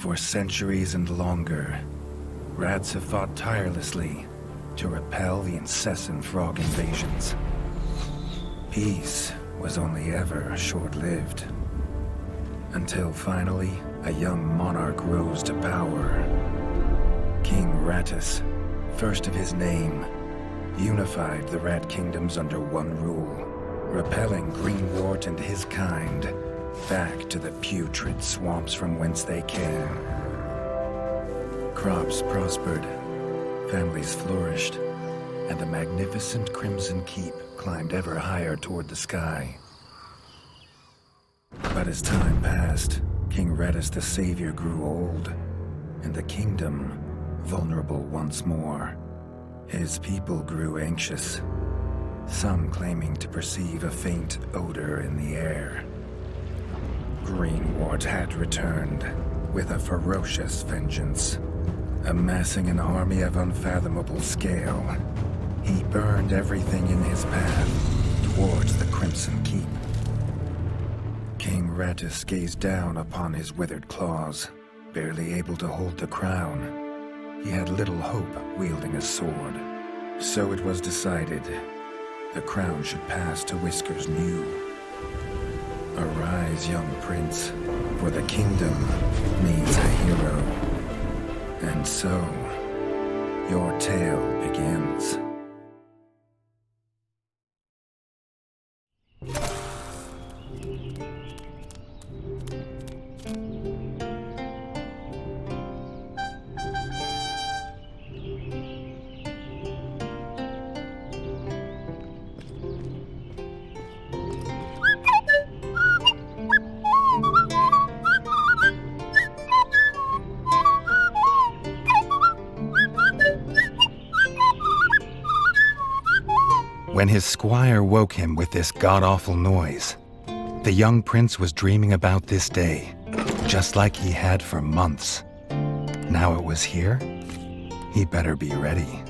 For centuries and longer, rats have fought tirelessly to repel the incessant frog invasions. Peace was only ever short-lived, until finally a young monarch rose to power. King Rattus, first of his name, unified the rat kingdoms under one rule, repelling Greenwart and his kind back to the putrid swamps from whence they came. Crops prospered, families flourished, and the magnificent Crimson Keep climbed ever higher toward the sky. But as time passed, King Rattus the Savior grew old, and the kingdom vulnerable once more. His people grew anxious, some claiming to perceive a faint odor in the air. Greenwart had returned with a ferocious vengeance. Amassing an army of unfathomable scale, he burned everything in his path towards the Crimson Keep. King Rattus gazed down upon his withered claws, barely able to hold the crown. He had little hope wielding a sword. So it was decided the crown should pass to Whiskers New. Arise, young prince, for the kingdom needs a hero. And so, your tale begins. When his squire woke him with this god-awful noise, the young prince was dreaming about this day, just like he had for months. Now it was here, he better be ready.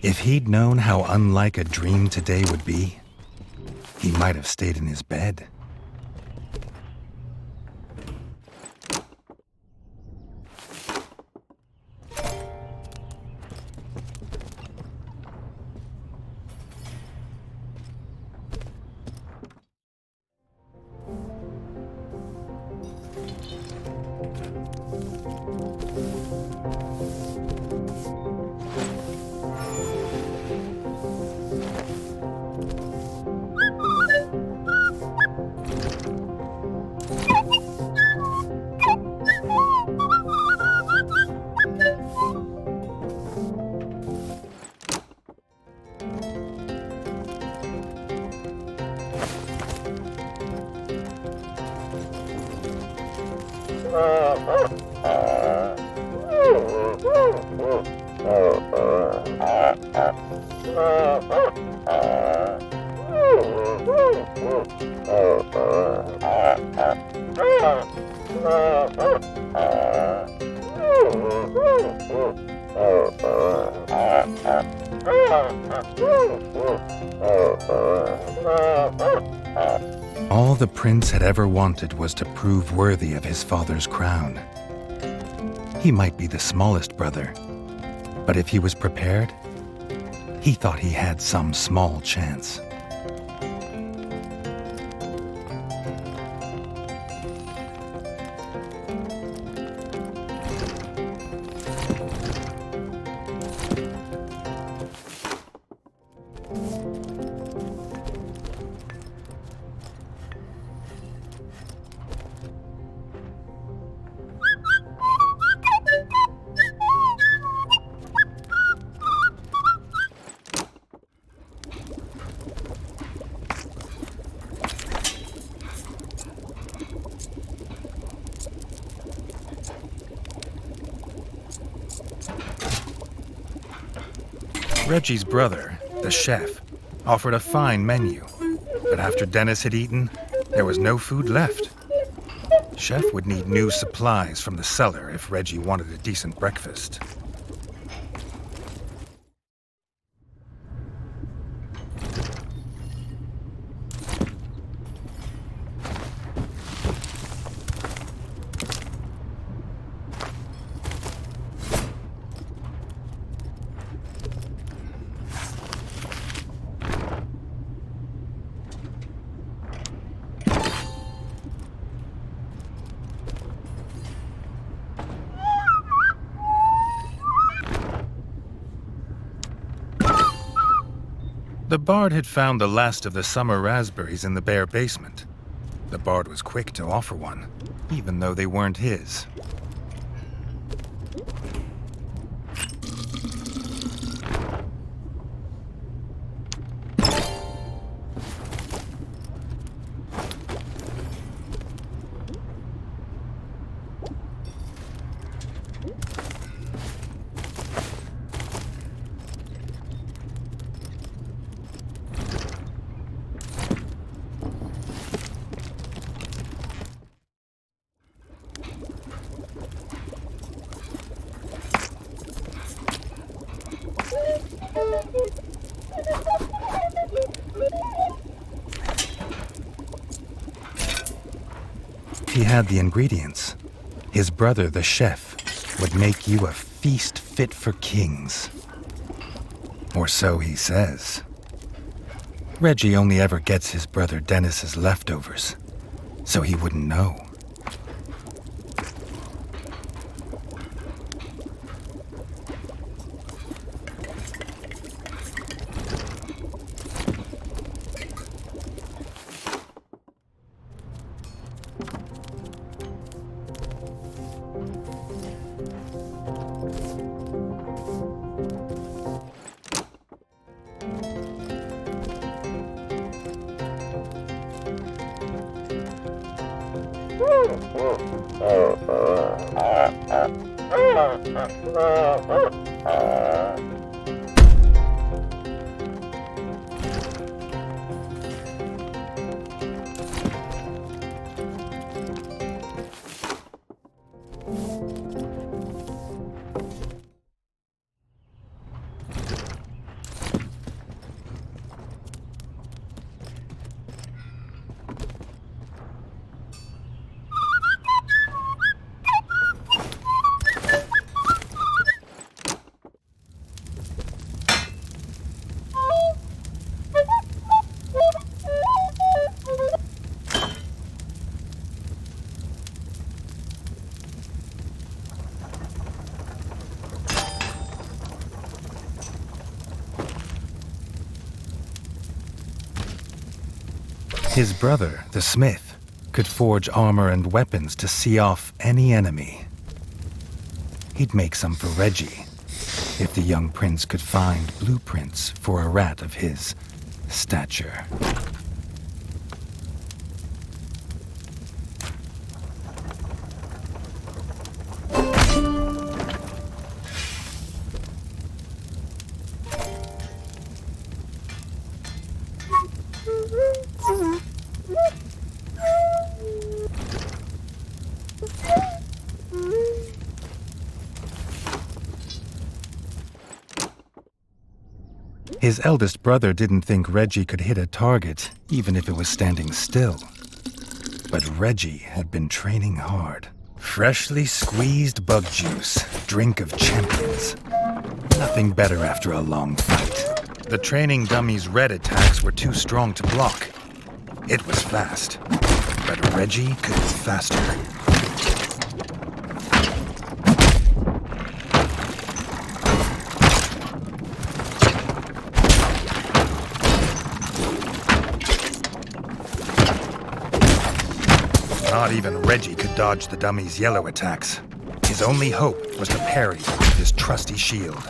If he'd known how unlike a dream today would be, he might have stayed in his bed. All the prince had ever wanted was to prove worthy of his father's crown. He might be the smallest brother, but if he was prepared, he thought he had some small chance. Redgi's brother, the chef, offered a fine menu, but after Dennis had eaten, there was no food left. Chef would need new supplies from the cellar if Redgi wanted a decent breakfast. The bard had found the last of the summer raspberries in the bare basement. The bard was quick to offer one, even though they weren't his. He had the ingredients. His brother, the chef, would make you a feast fit for kings. Or so he says. Redgi only ever gets his brother Dennis's leftovers, so he wouldn't know. His brother, the smith, could forge armor and weapons to see off any enemy. He'd make some for Redgi, if the young prince could find blueprints for a rat of his stature. His eldest brother didn't think Redgi could hit a target, even if it was standing still. But Redgi had been training hard. Freshly squeezed bug juice, drink of champions. Nothing better after a long fight. The training dummy's red attacks were too strong to block. It was fast, but Redgi could be faster. Not even Redgi could dodge the dummy's yellow attacks. His only hope was to parry with his trusty shield.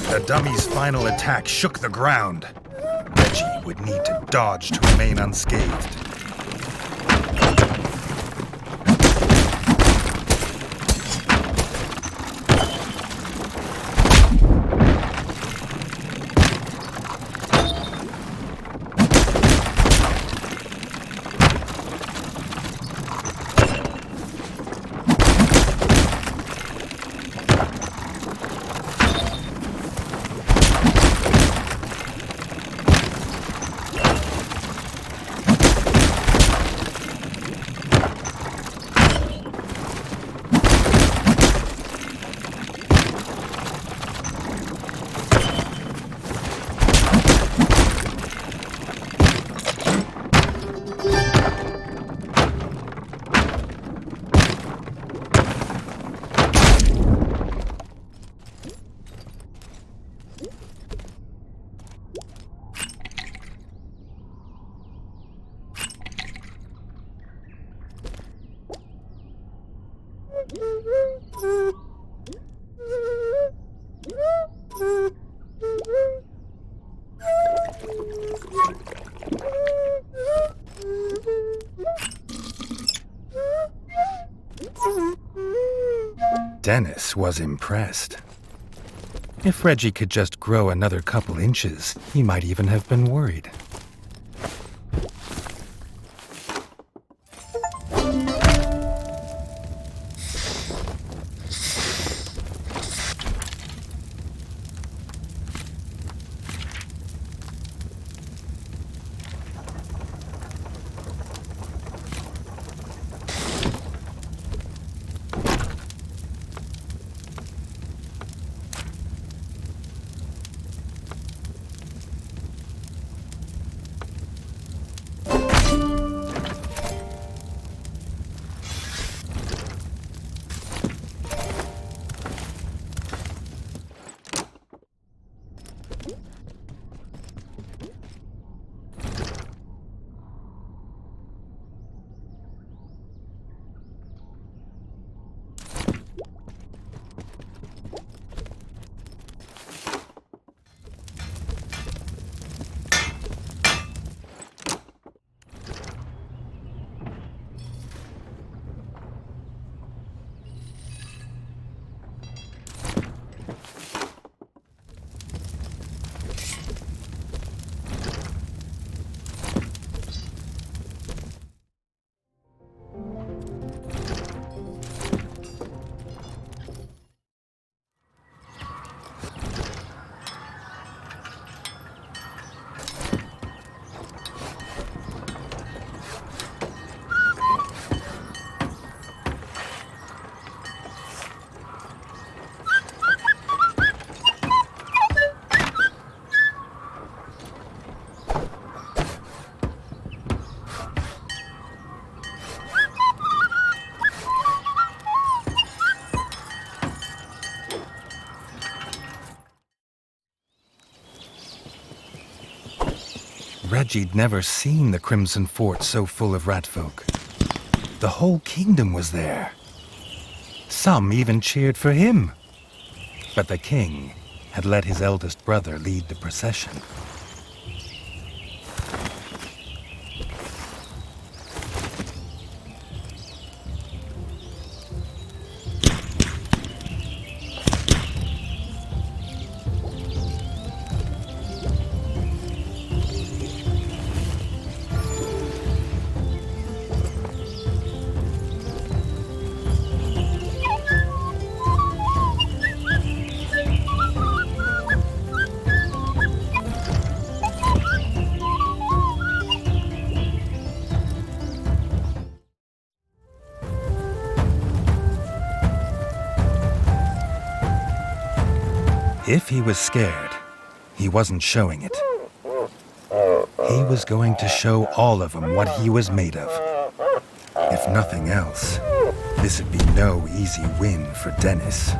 The dummy's final attack shook the ground. Redgi would need to dodge to remain unscathed. Dennis was impressed. If Redgi could just grow another couple inches, he might even have been worried. Redgi'd never seen the Crimson Fort so full of ratfolk. The whole kingdom was there. Some even cheered for him. But the king had let his eldest brother lead the procession. If he was scared, he wasn't showing it. He was going to show all of them what he was made of. If nothing else, this would be no easy win for Dennis.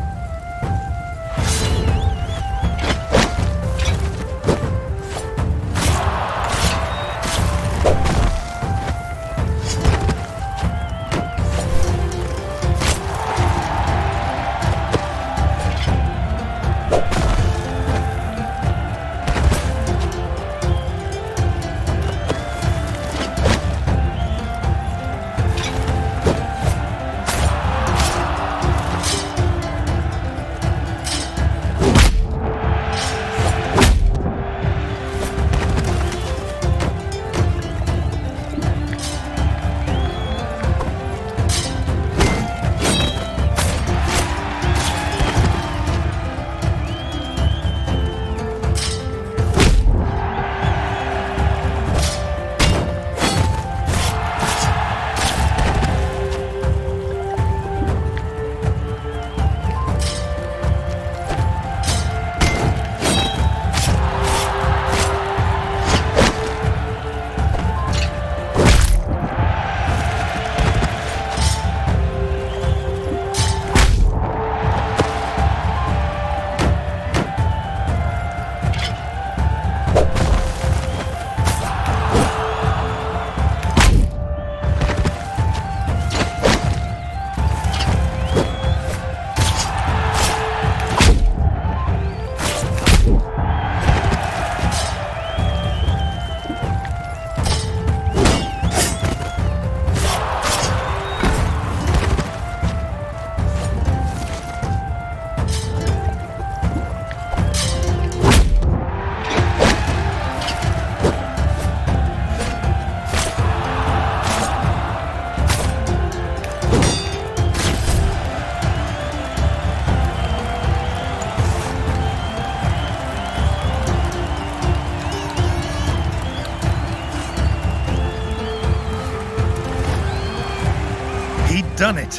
Done it!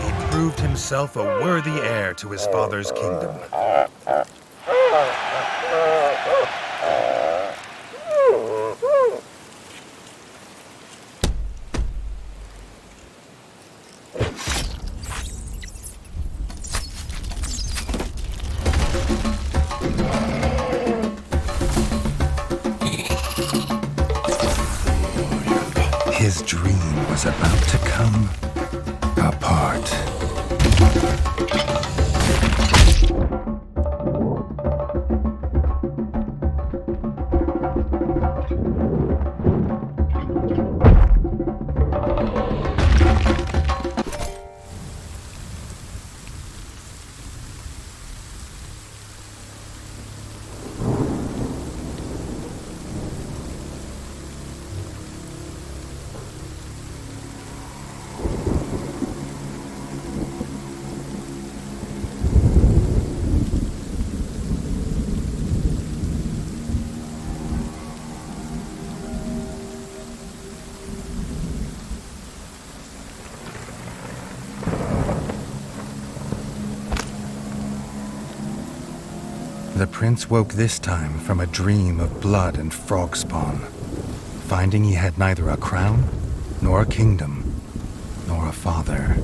He proved himself a worthy heir to his father's kingdom. His dream was about to come apart. The prince woke this time from a dream of blood and frog spawn, finding he had neither a crown, nor a kingdom, nor a father.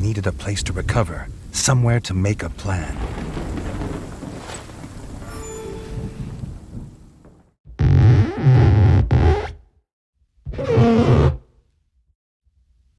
Needed a place to recover, somewhere to make a plan.